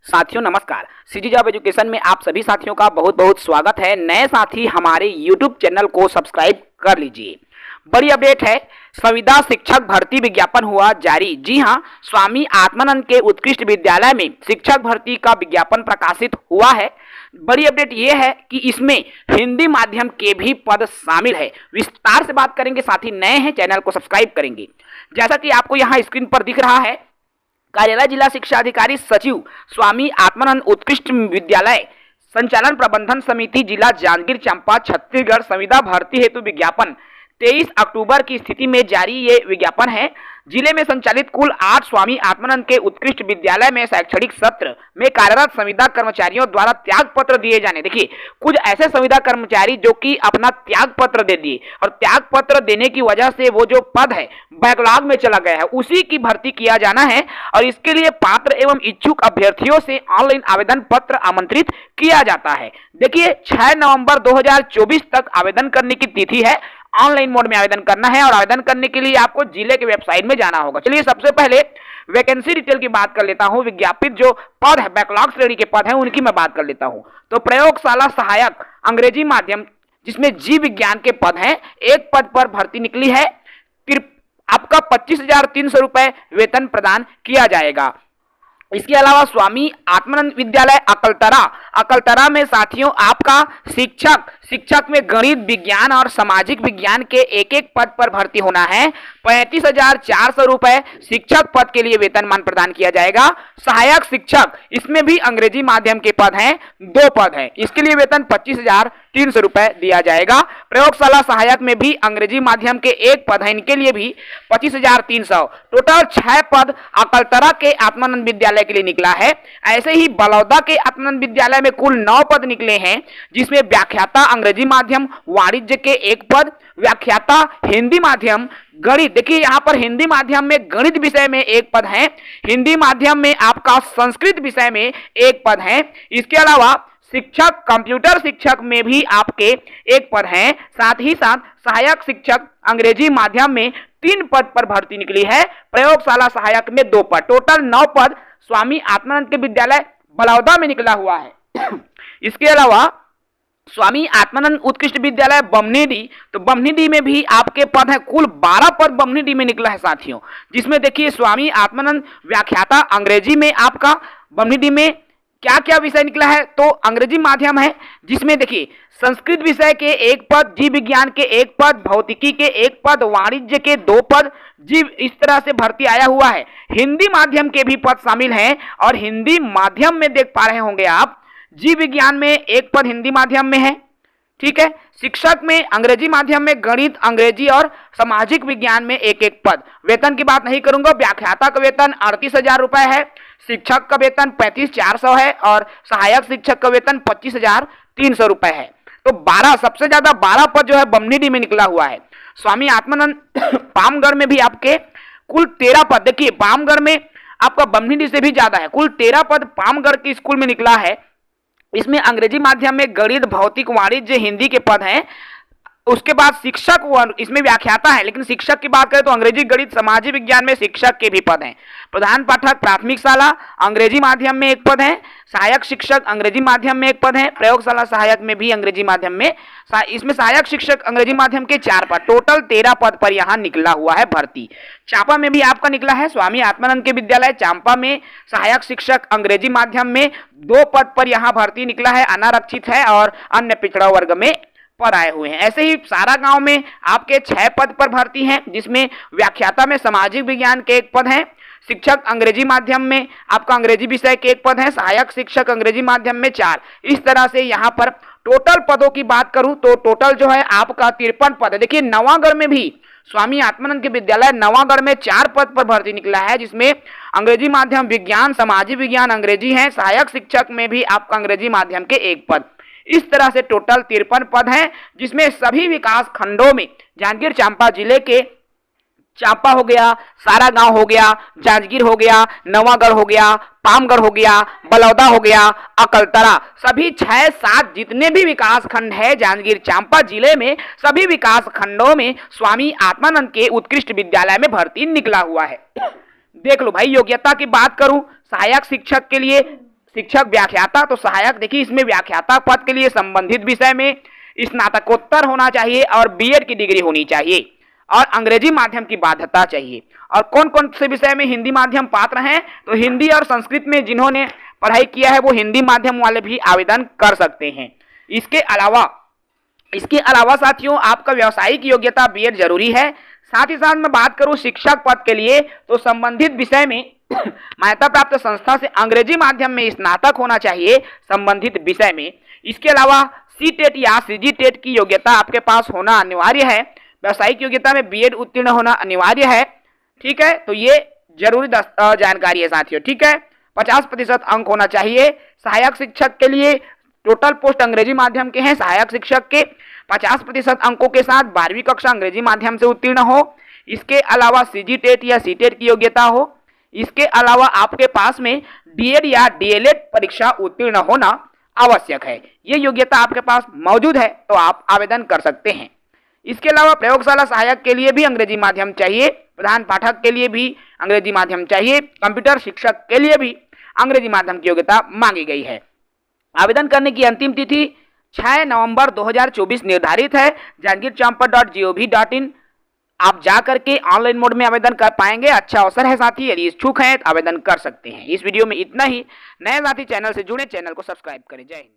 साथियों नमस्कार। City job education में आप सभी साथियों का बहुत बहुत स्वागत है। नए साथी हमारे YouTube चैनल को सब्सक्राइब कर लीजिए। बड़ी अपडेट है, संविदा शिक्षक भर्ती विज्ञापन हुआ जारी। जी हां, स्वामी आत्मानंद के उत्कृष्ट विद्यालय में शिक्षक भर्ती का विज्ञापन प्रकाशित हुआ है। बड़ी अपडेट यह है कि इसमें हिंदी माध्यम के भी पद शामिल है। विस्तार से बात करेंगे। साथी नए हैं चैनल को सब्सक्राइब करेंगे। जैसा कि आपको यहाँ स्क्रीन पर दिख रहा है, कार्यालय जिला शिक्षा अधिकारी सचिव स्वामी आत्मानंद उत्कृष्ट विद्यालय संचालन प्रबंधन समिति जिला जांजगीर चांपा छत्तीसगढ़ संविदा भर्ती हेतु विज्ञापन 23 अक्टूबर की स्थिति में जारी ये विज्ञापन है। जिले में संचालित कुल 8 स्वामी आत्मानंद के उत्कृष्ट विद्यालय में शैक्षणिक सत्र में कार्यरत संविदा कर्मचारियों द्वारा त्याग पत्र दिए जाने। देखिए, कुछ ऐसे संविदा कर्मचारी जो कि अपना त्याग पत्र दे दिए और त्याग पत्र देने की वजह से वो जो पद है बैकलॉग में चला गया है, उसी की भर्ती किया जाना है और इसके लिए पात्र एवं इच्छुक अभ्यर्थियों से ऑनलाइन आवेदन पत्र आमंत्रित किया जाता है। देखिए, 6 नवंबर 2024 तक आवेदन करने की तिथि है। ऑनलाइन मोड में आवेदन करना है और आवेदन करने के लिए आपको जिले के वेबसाइट में जाना होगा। चलिए सबसे पहले वैकेंसी डिटेल की बात कर लेता हूं। विज्ञापित जो पद है, बैकलॉग श्रेणी के पद हैं, उनकी मैं बात कर लेता हूं। तो प्रयोगशाला सहायक अंग्रेजी माध्यम, जिसमें जीव विज्ञान के पद हैं, एक पद पर भर्ती निकली है। आपका 25,300 रुपए वेतन प्रदान किया जाएगा। इसके अलावा स्वामी आत्मानंद विद्यालय अकलतरा में साथियों आपका शिक्षक में गणित विज्ञान और सामाजिक विज्ञान के एक एक पद पर भर्ती होना है। 35,400 रुपए शिक्षक पद के लिए वेतनमान प्रदान किया जाएगा। सहायक शिक्षक, इसमें भी अंग्रेजी माध्यम के पद हैं, 2 पद हैं, इसके लिए वेतन 25,300 रुपए दिया जाएगा। प्रयोगशाला सहायक में भी अंग्रेजी माध्यम के 1 पद है, इनके लिए भी 25,300। टोटल 6 पद अकलतरा के आत्मानंद विद्यालय के लिए निकला है। ऐसे ही बलौदा के आत्मानंद विद्यालय में कुल 9 पद निकले हैं, जिसमें व्याख्याता अंग्रेजी माध्यम वाणिज्य के 1 पद, व्याख्याता हिंदी माध्यम गणित, देखिए यहाँ पर हिंदी माध्यम में गणित विषय में 1 पद है, हिंदी माध्यम में आपका संस्कृत विषय में 1 पद है। इसके अलावा शिक्षक कंप्यूटर शिक्षक में भी आपके 1 पद हैं। साथ ही साथ सहायक शिक्षक अंग्रेजी माध्यम में 3 पद पर भर्ती निकली है। प्रयोगशाला सहायक में 2 पद, टोटल 9 पद स्वामी आत्मानंद के विद्यालय बलौदा में निकला हुआ है। इसके अलावा स्वामी आत्मानंद उत्कृष्ट विद्यालय बमनीडी, तो बमनीडी में भी आपके पद हैं, कुल 12 पद बमनीडी में निकला है साथियों। जिसमें देखिए स्वामी आत्मानंद व्याख्याता अंग्रेजी में आपका बमनीडी में क्या क्या विषय निकला है, तो अंग्रेजी माध्यम है, जिसमें देखिए संस्कृत विषय के 1 पद, जीव विज्ञान के 1 पद, भौतिकी के 1 पद, वाणिज्य के 2 पद, जीव, इस तरह से भर्ती आया हुआ है। हिंदी माध्यम के भी पद शामिल हैं और हिंदी माध्यम में देख पा रहे होंगे आप, जीव विज्ञान में 1 पद हिंदी माध्यम में है, ठीक है। शिक्षक में अंग्रेजी माध्यम में गणित, अंग्रेजी और सामाजिक विज्ञान में 1 पद। वेतन की बात नहीं करूंगा। व्याख्याता का वेतन 38,000 रुपए है, शिक्षक का वेतन 35,400 है और सहायक शिक्षक का वेतन 25,300 रुपए है। तो 12, सबसे ज्यादा 12 पद जो है बमनीडी में निकला हुआ है। स्वामी आत्मानंद पामगढ़ में भी आपके कुल 13 पद, देखिए पामगढ़ में आपका बमनीडी से भी ज्यादा है, कुल 13 पद पामगढ़ के स्कूल में निकला है। इसमें अंग्रेजी माध्यम में गणित, भौतिक, वाणिज्य, हिंदी के पद हैं। उसके बाद शिक्षक, इसमें व्याख्याता है, लेकिन शिक्षक की बात करें तो अंग्रेजी, गणित, सामाजिक विज्ञान में शिक्षक के भी पद हैं। प्रधान पाठक प्राथमिक शाला अंग्रेजी माध्यम में 1 पद है, सहायक शिक्षक अंग्रेजी माध्यम में 1 पद है, प्रयोगशाला सहायक में भी अंग्रेजी माध्यम में, इसमें सहायक शिक्षक अंग्रेजी माध्यम के 4 पद, टोटल 13 पद पर यहाँ निकला हुआ है भर्ती। चांपा में भी आपका निकला है, स्वामी आत्मानंद के विद्यालय चांपा में सहायक शिक्षक अंग्रेजी माध्यम में 2 पद पर यहाँ भर्ती निकला है, अनारक्षित है और अन्य पिछड़ा वर्ग में पद आए हुए हैं। ऐसे ही सारा गांव में आपके 6 पद पर भर्ती हैं, जिसमें व्याख्याता में सामाजिक विज्ञान के 1 पद है, शिक्षक अंग्रेजी माध्यम में आपका अंग्रेजी विषय के 1 पद है, सहायक शिक्षक अंग्रेजी माध्यम में 4। इस तरह से यहाँ पर टोटल पदों की बात करूं तो टोटल जो है आपका 53 पद है। देखिए नवागढ़ में भी स्वामी आत्मानंद के विद्यालय नवागढ़ में 4 पद पर भर्ती निकला है, जिसमें अंग्रेजी माध्यम विज्ञान, सामाजिक विज्ञान अंग्रेजी है, सहायक शिक्षक में भी आपका अंग्रेजी माध्यम के 1 पद। इस तरह से टोटल 53 पद हैं, जिसमें सभी विकास खंडों में जांजगीर चांपा जिले के चांपा हो गया, सारा गांव हो गया, जांजगीर हो गया, नवागढ़ हो गया, पामगढ़ हो गया, बलौदा हो गया, अकलतरा, सभी 6-7 जितने भी विकास खंड है जांजगीर चांपा जिले में, सभी विकास खंडों में स्वामी आत्मानंद के उत्कृष्ट विद्यालय में भर्ती निकला हुआ है। देख लो भाई, योग्यता की बात करूं, सहायक शिक्षक के लिए शिक्षक व्याख्याता, तो सहायक देखिए इसमें व्याख्याता पद के लिए संबंधित विषय में स्नातकोत्तर होना चाहिए और बीएड की डिग्री होनी चाहिए और अंग्रेजी माध्यम की बाध्यता चाहिए। और कौन कौन से विषय में हिंदी माध्यम पात्र हैं, तो हिंदी और संस्कृत में जिन्होंने पढ़ाई किया है वो हिंदी माध्यम वाले भी आवेदन कर सकते हैं। इसके अलावा साथियों आपका व्यावसायिक योग्यता बीएड जरूरी है। साथ ही साथ मैं बात करूं शिक्षक पद के लिए, तो संबंधित विषय में मान्यता प्राप्त संस्था से अंग्रेजी माध्यम में स्नातक होना चाहिए संबंधित विषय में। इसके अलावा सीटेट या सीजीटेट की योग्यता आपके पास होना अनिवार्य है। व्यावसायिक योग्यता में बीएड उत्तीर्ण होना अनिवार्य है। ठीक है, तो ये जरूरी जानकारी है साथियों। ठीक है, 50% अंक होना चाहिए। सहायक शिक्षक के लिए टोटल पोस्ट अंग्रेजी माध्यम के हैं। सहायक शिक्षक के 50% अंकों के साथ 12वीं कक्षा अंग्रेजी माध्यम से उत्तीर्ण हो। इसके अलावा सीजीटेट या सीटेट की योग्यता हो। इसके अलावा आपके पास में डीएड या डीएलएड परीक्षा उत्तीर्ण होना आवश्यक है। ये योग्यता आपके पास मौजूद है तो आप आवेदन कर सकते हैं। इसके अलावा प्रयोगशाला सहायक के लिए भी अंग्रेजी माध्यम चाहिए। प्रधान पाठक के लिए भी अंग्रेजी माध्यम चाहिए। कंप्यूटर शिक्षक के लिए भी अंग्रेजी माध्यम की योग्यता मांगी गई है। आवेदन करने की अंतिम तिथि 6 नवंबर 2024 निर्धारित है। jahangirchampa.gov.in आप जा करके ऑनलाइन मोड में आवेदन कर पाएंगे। अच्छा अवसर है साथी, यदि इच्छुक हैं तो आवेदन कर सकते हैं। इस वीडियो में इतना ही। नए साथी चैनल से जुड़े, चैनल को सब्सक्राइब करें। जय हिंद।